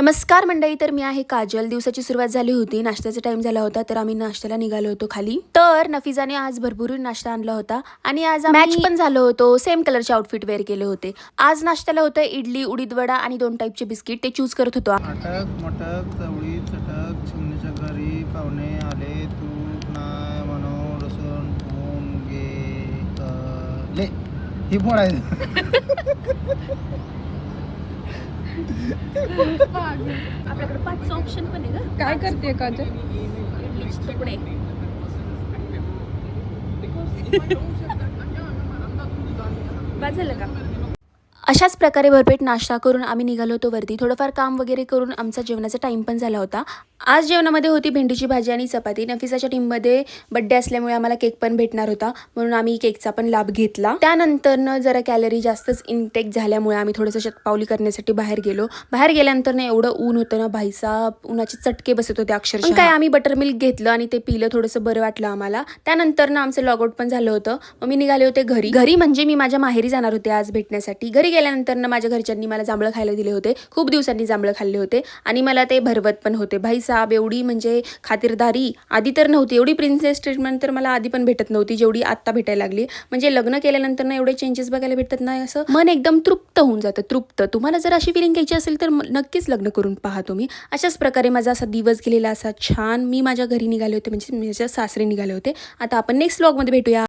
नमस्कार मंडळी, तर मी आहे काजल. दिवसाची सुरुवात झाली होती, नाश्त्याचा टाइम झाला होता, तर आम्ही नाश्त्याला निघालो होतो खाली. तर नफीजाने आज भरभरून नाश्ता आणला होता आणि आज मॅच पण झालो होतो. सेम कलरचे आउटफिट वेअर केले होते. आज नाश्त्याला होतं इडली, उडीद वडा आणि 2 टाईपचे बिस्किट. ते चूज करत होतो. अटक मटक चवळी चटक चिमणीच्या घरी पाहुणे आले तूप नाय म्हणून लसूण फोन घेतले हे फोडायचं. आपल्याकडे 5 ऑप्शन पण आहे का? काय करते काजल? इडलीचे तुकडे. बाद झालं का? अशाच प्रकारे भरपेट नाश्ता करून आम्ही निघालो होतो वरती. थोडंफार काम वगैरे करून आमचा जेवणाचा टाइम पण झाला होता. आज जेवणामध्ये होती भेंडीची भाजी आणि चपाती. नफीसाच्या टीममध्ये बड्डे असल्यामुळे आम्हाला केक पण भेटणार होता, म्हणून आम्ही केकचा पण लाभ घेतला. त्यानंतर जरा कॅलरी जास्तच इनटेक झाल्यामुळे आम्ही थोडंसं शतपावली करण्यासाठी बाहेर गेलो. बाहेर गेल्यानंतर एवढं ऊन होतं ना भाईसाब, उन्हाचे चटके बसत होते अक्षरशः. काय आम्ही बटर मिल्क घेतलं आणि ते पिलं, थोडंसं बरं वाटलं आम्हाला. त्यानंतर आमचं लॉगआउट पण झालं होतं. मग मी निघाले होते घरी म्हणजे मी माझ्या माहेरी जाणार होते आज भेटण्यासाठी. घरी गेल्यानंतर माझ्या घरच्यांनी मला जांभळं खायला दिले होते. खूप दिवसांनी जांभळं खाल्ले होते आणि मला ते भरवत पण होते. भाईसाब एवढी म्हणजे खातिरदारी आधी तर नव्हती. एवढी प्रिन्सेस ट्रीटमेंट तर मला आधी पण भेटत नव्हती जेवढी आत्ता भेटायला लागली. म्हणजे लग्न केल्यानंतर एवढे चेंजेस बघायला भेटतात ना, असं मन एकदम तृप्त होऊन जातं. तृप्त. तुम्हाला जर अशी फिलिंग घ्यायची असेल तर नक्कीच लग्न करून पहा तुम्ही. अशाच प्रकारे माझा असा दिवस गेलेला असा छान. मी माझ्या घरी निघाले होते, म्हणजे माझ्या सासरी निघाले होते. आता आपण नेक्स्ट व्लॉगमध्ये भेटूया.